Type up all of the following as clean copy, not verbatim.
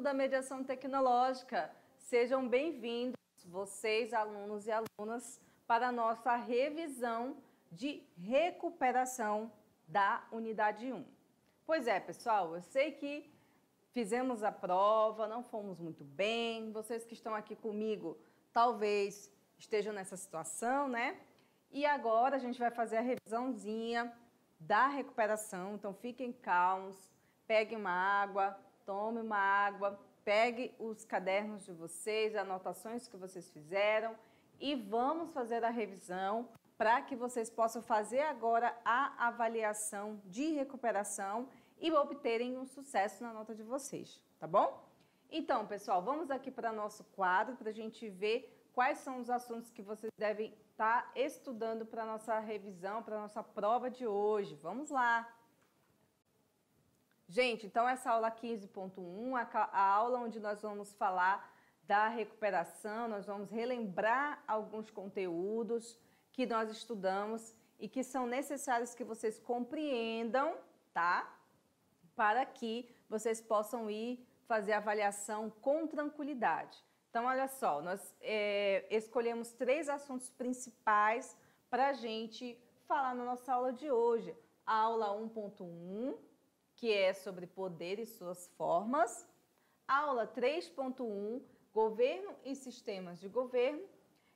mundo da mediação tecnológica. Sejam bem-vindos, vocês, alunos e alunas, para a nossa revisão de recuperação da unidade 1. Pois é, pessoal, eu sei que fizemos a prova, não fomos muito bem, vocês que estão aqui comigo talvez estejam nessa situação, né? E agora a gente vai fazer a revisãozinha da recuperação, então fiquem calmos, peguem uma água, tome uma água, pegue os cadernos de vocês, anotações que vocês fizeram e vamos fazer a revisão para que vocês possam fazer agora a avaliação de recuperação e obterem um sucesso na nota de vocês, tá bom? Então, pessoal, vamos aqui para nosso quadro para a gente ver quais são os assuntos que vocês devem estar estudando para a nossa revisão, para a nossa prova de hoje. Vamos lá! Gente, então essa aula 15.1, a aula onde nós vamos falar da recuperação, nós vamos relembrar alguns conteúdos que nós estudamos e que são necessários que vocês compreendam, tá? Para que vocês possam ir fazer a avaliação com tranquilidade. Então, olha só, nós escolhemos 3 assuntos principais para a gente falar na nossa aula de hoje. A aula 1.1, que é sobre poder e suas formas. A aula 3.1, governo e sistemas de governo.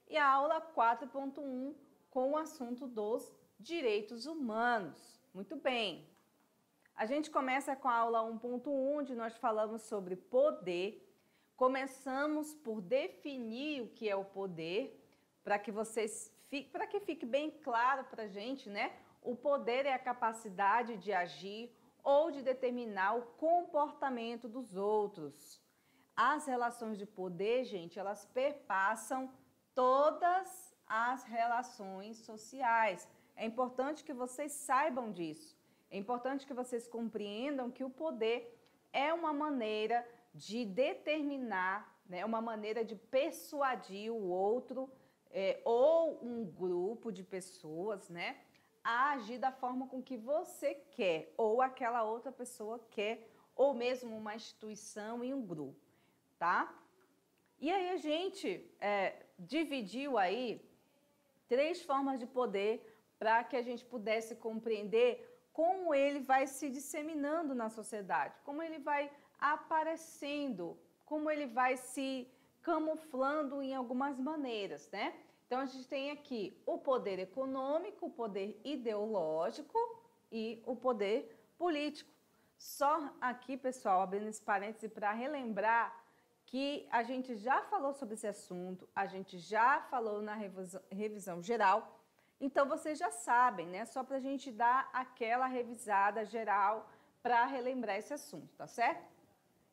E a aula 4.1, com o assunto dos direitos humanos. Muito bem. A gente começa com a aula 1.1, onde nós falamos sobre poder. Começamos por definir o que é o poder, para que fique bem claro para a gente, né? O poder é a capacidade de agir ou de determinar o comportamento dos outros. As relações de poder, gente, elas perpassam todas as relações sociais. É importante que vocês saibam disso. É importante que vocês compreendam que o poder é uma maneira de determinar, né, uma maneira de persuadir o outro ou um grupo de pessoas, né, a agir da forma com que você quer ou aquela outra pessoa quer, ou mesmo uma instituição e um grupo, tá? E aí a gente dividiu aí 3 formas de poder para que a gente pudesse compreender como ele vai se disseminando na sociedade, como ele vai aparecendo, como ele vai se camuflando em algumas maneiras, né? Então, a gente tem aqui o poder econômico, o poder ideológico e o poder político. Só aqui, pessoal, abrindo esse parêntese para relembrar que a gente já falou sobre esse assunto, a gente já falou na revisão geral, então vocês já sabem, né? Só para a gente dar aquela revisada geral para relembrar esse assunto, tá certo?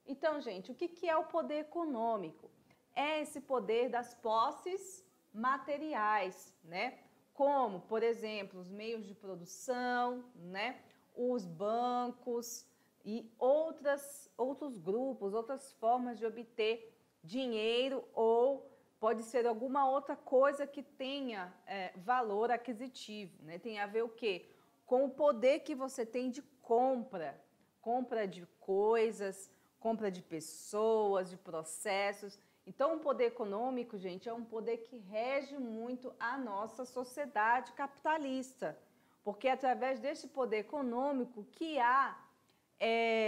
Então, gente, o que é o poder econômico? É esse poder das posses materiais, né? Como, por exemplo, os meios de produção, né? Os bancos e outros grupos, outras formas de obter dinheiro ou pode ser alguma outra coisa que tenha valor aquisitivo, né? Tem a ver o quê? Com o poder que você tem de compra de coisas, compra de pessoas, de processos. Então, o poder econômico, gente, é um poder que rege muito a nossa sociedade capitalista, porque é através deste poder econômico que há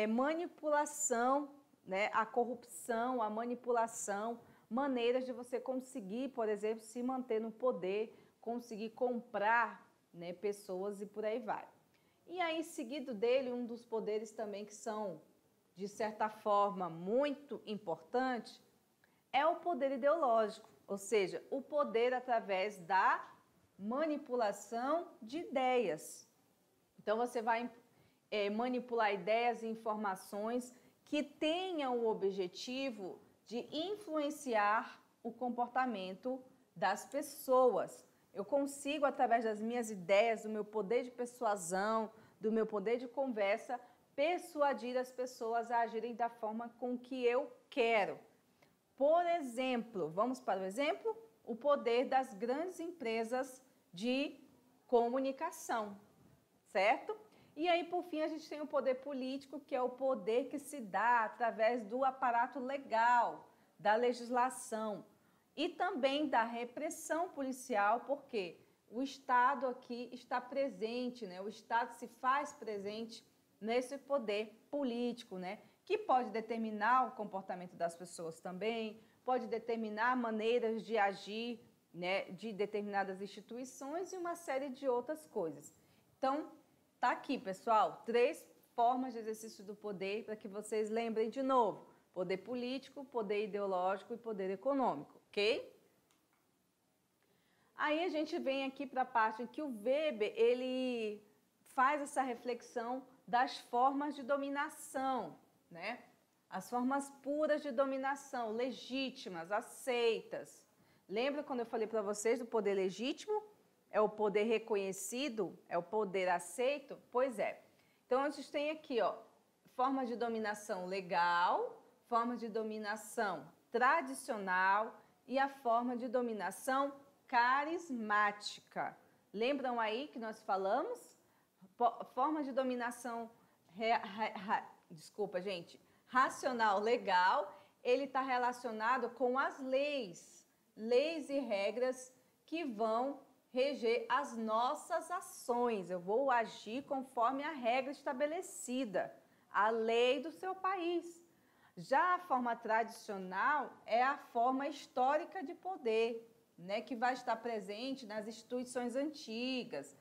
manipulação, né? A corrupção, a manipulação, maneiras de você conseguir, por exemplo, se manter no poder, conseguir comprar, né, pessoas e por aí vai. E aí, seguido dele, um dos poderes também que são, de certa forma, muito importante, é o poder ideológico, ou seja, o poder através da manipulação de ideias. Então, você vai manipular ideias e informações que tenham o objetivo de influenciar o comportamento das pessoas. Eu consigo, através das minhas ideias, do meu poder de persuasão, do meu poder de conversa, persuadir as pessoas a agirem da forma com que eu quero. Por exemplo, vamos para o exemplo? O poder das grandes empresas de comunicação, certo? E aí, por fim, a gente tem o poder político, que é o poder que se dá através do aparato legal, da legislação e também da repressão policial, porque o Estado aqui está presente, né? O Estado se faz presente nesse poder político, né? Que pode determinar o comportamento das pessoas também, pode determinar maneiras de agir, né, de determinadas instituições e uma série de outras coisas. Então, tá aqui, pessoal, 3 formas de exercício do poder para que vocês lembrem de novo. Poder político, poder ideológico e poder econômico, ok? Aí a gente vem aqui para a parte em que o Weber, ele faz essa reflexão das formas de dominação, né? As formas puras de dominação, legítimas, aceitas. Lembra quando eu falei para vocês do poder legítimo? É o poder reconhecido? É o poder aceito? Pois é. Então, a gente tem aqui, ó, formas de dominação legal, forma de dominação tradicional e a forma de dominação carismática. Lembram aí que nós falamos? Forma de dominação, desculpa, gente, racional legal, ele está relacionado com as leis e regras que vão reger as nossas ações. Eu vou agir conforme a regra estabelecida, a lei do seu país. Já a forma tradicional é a forma histórica de poder, né, que vai estar presente nas instituições antigas,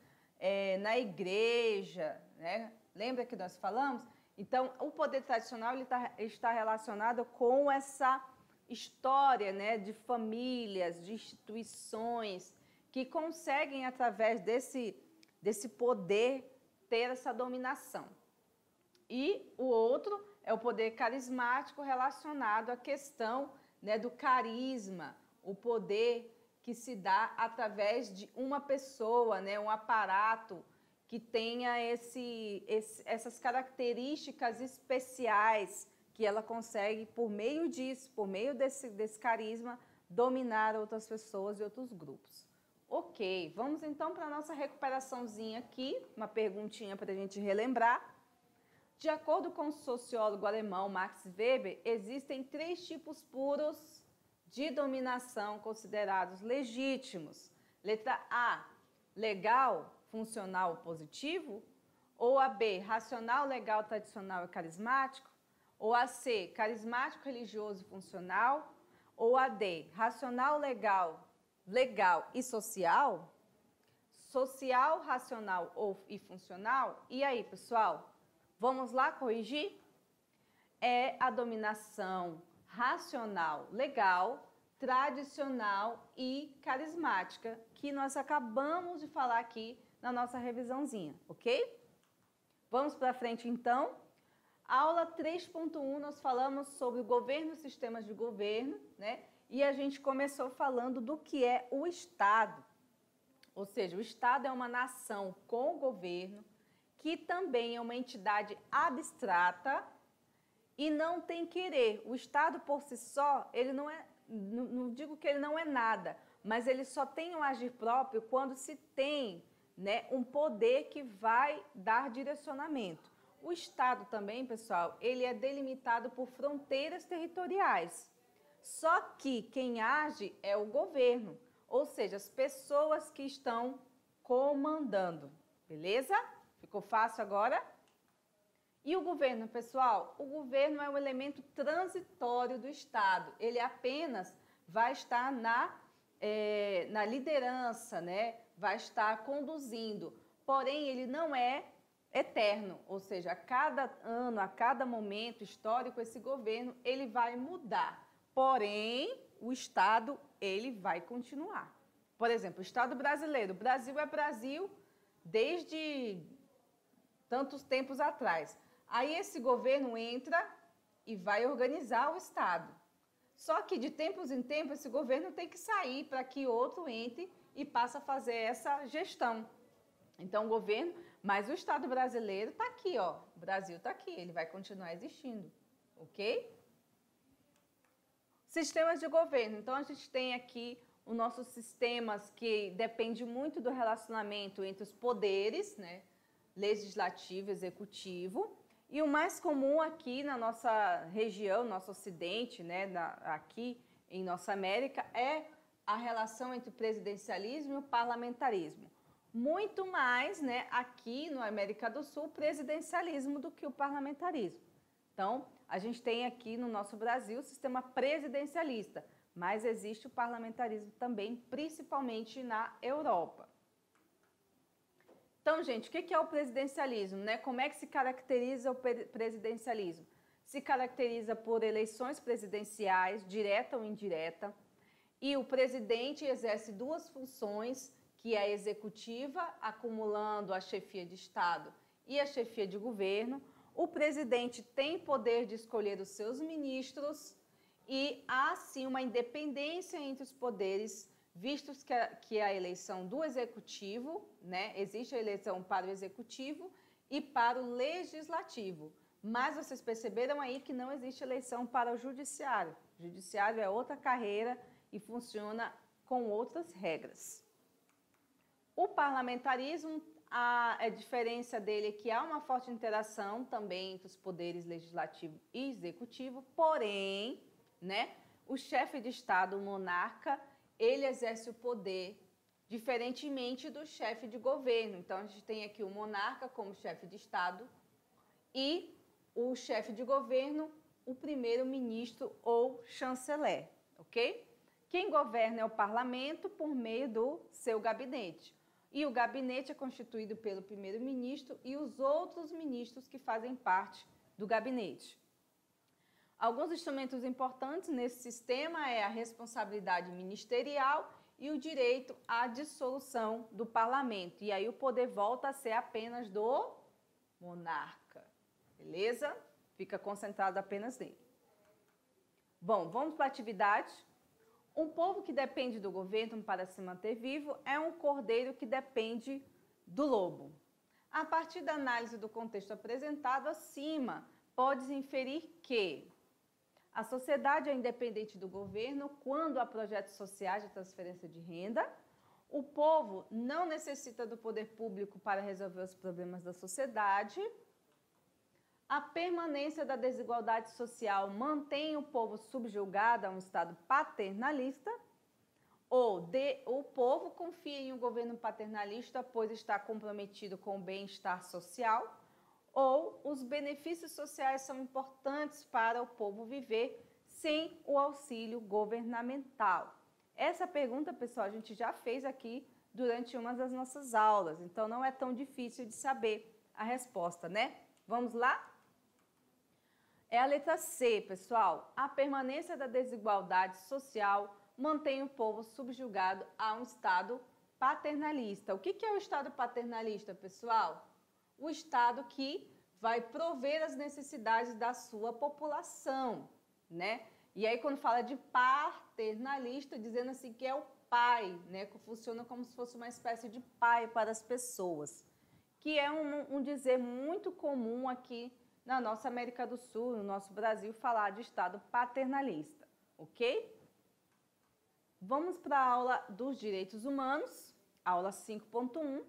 na igreja, né? Lembra que nós falamos? Então, o poder tradicional ele está relacionado com essa história, né, de famílias, de instituições que conseguem, através desse poder, ter essa dominação. E o outro é o poder carismático relacionado à questão, né, do carisma, o poder que se dá através de uma pessoa, né, um aparato que tenha essas características especiais que ela consegue, por meio disso, por meio desse carisma, dominar outras pessoas e outros grupos. Ok, vamos então para a nossa recuperaçãozinha aqui, uma perguntinha para a gente relembrar. De acordo com o sociólogo alemão Max Weber, existem 3 tipos puros de dominação considerados legítimos. Letra A, legal, funcional, positivo. Ou a B, racional, legal, tradicional e carismático. Ou a C, carismático, religioso e funcional. Ou a D, racional, legal e social. Social, racional e funcional. E aí, pessoal? Vamos lá corrigir? É a dominação racional, legal, tradicional e carismática, que nós acabamos de falar aqui na nossa revisãozinha, ok? Vamos para frente então. Aula 3.1, nós falamos sobre o governo e sistemas de governo, né? E a gente começou falando do que é o Estado. Ou seja, o Estado é uma nação com governo, que também é uma entidade abstrata e não tem querer. O Estado por si só, ele não digo que ele não é nada, mas ele só tem um agir próprio quando se tem, né, um poder que vai dar direcionamento. O Estado também, pessoal, ele é delimitado por fronteiras territoriais. Só que quem age é o governo, ou seja, as pessoas que estão comandando, beleza? Ficou fácil agora? E o governo, pessoal? O governo é um elemento transitório do Estado. Ele apenas vai estar na liderança, né? Vai estar conduzindo. Porém, ele não é eterno. Ou seja, a cada ano, a cada momento histórico, esse governo ele vai mudar. Porém, o Estado ele vai continuar. Por exemplo, o Estado brasileiro. O Brasil é Brasil desde tantos tempos atrás. Aí esse governo entra e vai organizar o Estado. Só que de tempos em tempos esse governo tem que sair para que outro entre e passe a fazer essa gestão. Então o governo, mas o Estado brasileiro está aqui, ó. O Brasil está aqui, ele vai continuar existindo, ok? Sistemas de governo. Então a gente tem aqui os nossos sistemas que depende muito do relacionamento entre os poderes, né? legislativo, executivo. E o mais comum aqui na nossa região, nosso ocidente, né, aqui em nossa América, é a relação entre o presidencialismo e o parlamentarismo. Muito mais, né, aqui na América do Sul, presidencialismo do que o parlamentarismo. Então, a gente tem aqui no nosso Brasil o sistema presidencialista, mas existe o parlamentarismo também, principalmente na Europa. Então, gente, o que é o presidencialismo, né? Como é que se caracteriza o presidencialismo? Se caracteriza por eleições presidenciais, direta ou indireta, e o presidente exerce duas funções, que é a executiva, acumulando a chefia de Estado e a chefia de governo. O presidente tem poder de escolher os seus ministros e há, sim, uma independência entre os poderes, vistos que a eleição do executivo, né, existe a eleição para o executivo e para o legislativo. Mas vocês perceberam aí que não existe eleição para o judiciário. O judiciário é outra carreira e funciona com outras regras. O parlamentarismo, a diferença dele é que há uma forte interação também entre os poderes legislativo e executivo, porém, né, o chefe de Estado, o monarca, ele exerce o poder diferentemente do chefe de governo. Então, a gente tem aqui o monarca como chefe de Estado e o chefe de governo, o primeiro-ministro ou chanceler, ok? Quem governa é o parlamento por meio do seu gabinete. E o gabinete é constituído pelo primeiro-ministro e os outros ministros que fazem parte do gabinete. Alguns instrumentos importantes nesse sistema é a responsabilidade ministerial e o direito à dissolução do parlamento. E aí o poder volta a ser apenas do monarca, beleza? Fica concentrado apenas nele. Bom, vamos para a atividade. Um povo que depende do governo para se manter vivo é um cordeiro que depende do lobo. A partir da análise do contexto apresentado acima, pode-se inferir que a sociedade é independente do governo quando há projetos sociais de transferência de renda, o povo não necessita do poder público para resolver os problemas da sociedade, a permanência da desigualdade social mantém o povo subjugado a um estado paternalista, ou o povo confia em um governo paternalista pois está comprometido com o bem-estar social, ou os benefícios sociais são importantes para o povo viver sem o auxílio governamental. Essa pergunta, pessoal, a gente já fez aqui durante uma das nossas aulas, então não é tão difícil de saber a resposta, né? Vamos lá? É a letra C, pessoal. A permanência da desigualdade social mantém o povo subjugado a um estado paternalista. O que é o estado paternalista, pessoal? O estado que vai prover as necessidades da sua população, né? E aí quando fala de paternalista, dizendo assim que é o pai, né? Que funciona como se fosse uma espécie de pai para as pessoas, que é um dizer muito comum aqui na nossa América do Sul, no nosso Brasil, falar de estado paternalista, ok? Vamos para a aula dos direitos humanos, aula 5.1.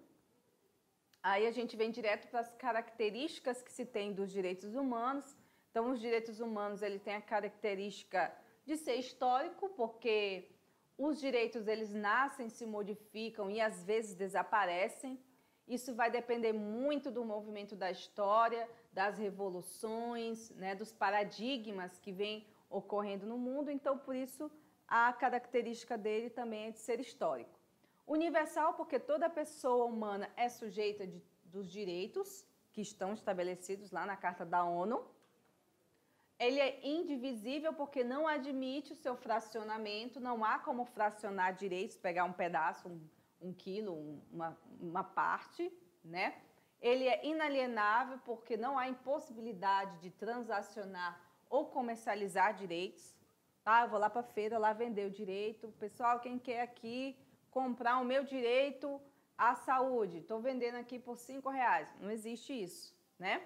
Aí a gente vem direto para as características que se tem dos direitos humanos. Então, os direitos humanos, ele tem a característica de ser histórico, porque os direitos, eles nascem, se modificam e às vezes desaparecem. Isso vai depender muito do movimento da história, das revoluções, né, dos paradigmas que vêm ocorrendo no mundo. Então, por isso, a característica dele também é de ser histórico. Universal, porque toda pessoa humana é sujeita dos direitos que estão estabelecidos lá na Carta da ONU. Ele é indivisível porque não admite o seu fracionamento, não há como fracionar direitos, pegar um pedaço, um quilo, uma parte, né? Ele é inalienável porque não há impossibilidade de transacionar ou comercializar direitos. Tá? Eu vou lá para a feira, lá vender o direito. Pessoal, quem quer aqui comprar o meu direito à saúde? Estou vendendo aqui por R$5. Não existe isso, né?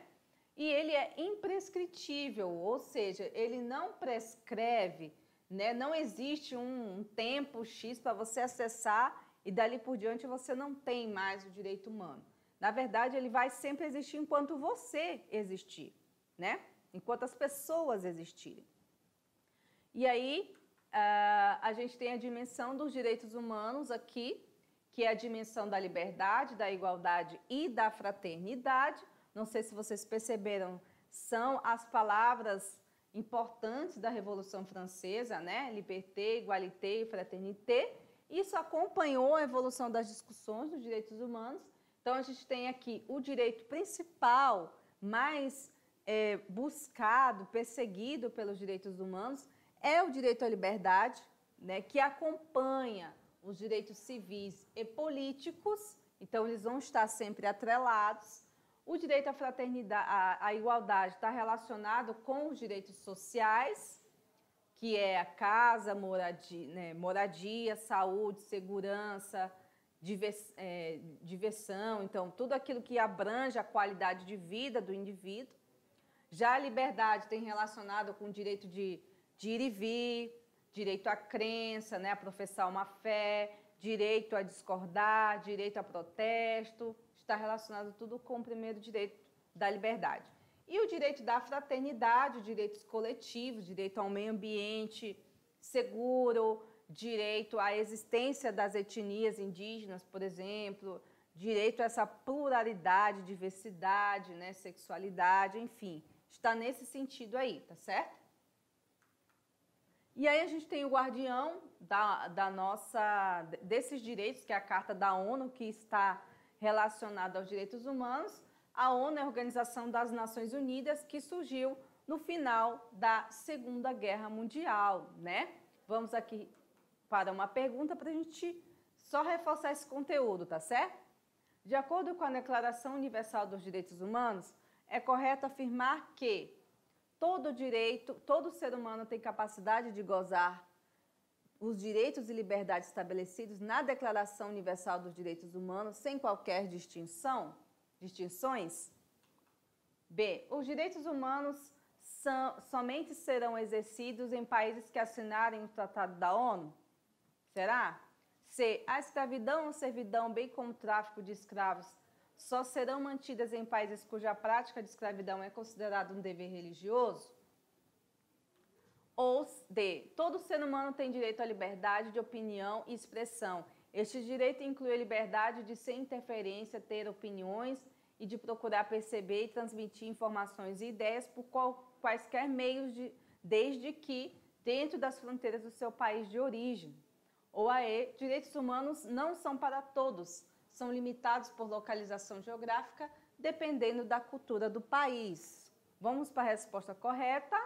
E ele é imprescritível, ou seja, ele não prescreve, né? Não existe um tempo X para você acessar e dali por diante você não tem mais o direito humano. Na verdade, ele vai sempre existir enquanto você existir, né? Enquanto as pessoas existirem. E aí, a gente tem a dimensão dos direitos humanos aqui, que é a dimensão da liberdade, da igualdade e da fraternidade. Não sei se vocês perceberam, são as palavras importantes da Revolução Francesa, né? Liberté, égalité e fraternité. Isso acompanhou a evolução das discussões dos direitos humanos. Então, a gente tem aqui o direito principal, mais buscado, perseguido pelos direitos humanos, é o direito à liberdade, né? Que acompanha os direitos civis e políticos, então eles vão estar sempre atrelados. O direito à fraternidade, à igualdade está relacionado com os direitos sociais, que é a casa, moradia, né, moradia, saúde, segurança, diversão, então tudo aquilo que abrange a qualidade de vida do indivíduo. Já a liberdade tem relacionado com o direito de ir e vir, direito à crença, né, a professar uma fé, direito a discordar, direito a protesto, está relacionado tudo com o primeiro direito da liberdade. E o direito da fraternidade, direitos coletivos, direito ao meio ambiente seguro, direito à existência das etnias indígenas, por exemplo, direito a essa pluralidade, diversidade, né, sexualidade, enfim, está nesse sentido aí, tá certo? E aí a gente tem o guardião desses direitos, que é a Carta da ONU, que está relacionada aos direitos humanos. A ONU é a Organização das Nações Unidas, que surgiu no final da Segunda Guerra Mundial, né? Vamos aqui para uma pergunta para a gente só reforçar esse conteúdo, tá certo? De acordo com a Declaração Universal dos Direitos Humanos, é correto afirmar que todo ser humano tem capacidade de gozar os direitos e liberdades estabelecidos na Declaração Universal dos Direitos Humanos sem qualquer distinções? B. Os direitos humanos somente serão exercidos em países que assinarem o Tratado da ONU? Será? C. A escravidão ou servidão, bem como o tráfico de escravos, só serão mantidas em países cuja prática de escravidão é considerada um dever religioso? Ou D. Todo ser humano tem direito à liberdade de opinião e expressão. Este direito inclui a liberdade de, sem interferência, ter opiniões e de procurar perceber e transmitir informações e ideias por quaisquer meios, desde que dentro das fronteiras do seu país de origem. Ou a E. Direitos humanos não são para todos, são limitados por localização geográfica, dependendo da cultura do país. Vamos para a resposta correta.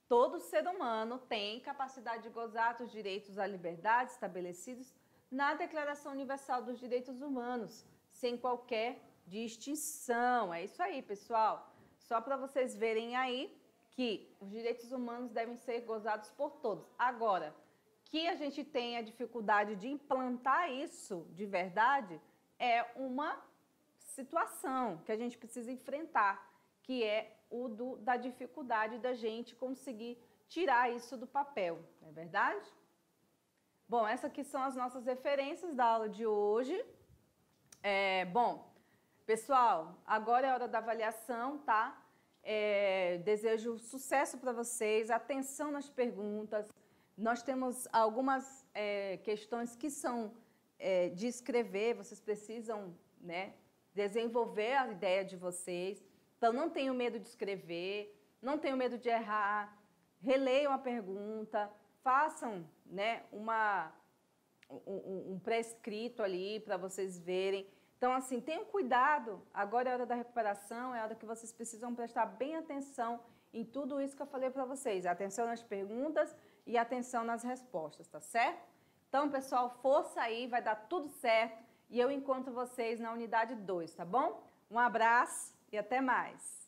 Todo ser humano tem capacidade de gozar dos direitos à liberdade estabelecidos na Declaração Universal dos Direitos Humanos, sem qualquer distinção. É isso aí, pessoal. Só para vocês verem aí que os direitos humanos devem ser gozados por todos. Agora, que a gente tem a dificuldade de implantar isso de verdade é uma situação que a gente precisa enfrentar, que é da dificuldade da gente conseguir tirar isso do papel, não é verdade? Bom, essas aqui são as nossas referências da aula de hoje. Bom, pessoal, agora é hora da avaliação, tá? Desejo sucesso para vocês, atenção nas perguntas. Nós temos algumas questões que são de escrever, vocês precisam, né, desenvolver a ideia de vocês. Então, não tenham medo de escrever, não tenham medo de errar, releiam a pergunta, façam, né, um pré-escrito ali para vocês verem. Então, assim, tenham cuidado, agora é a hora da recuperação, é a hora que vocês precisam prestar bem atenção em tudo isso que eu falei para vocês. Atenção nas perguntas e atenção nas respostas, tá certo? Então, pessoal, força aí, vai dar tudo certo e eu encontro vocês na unidade 2, tá bom? Um abraço e até mais!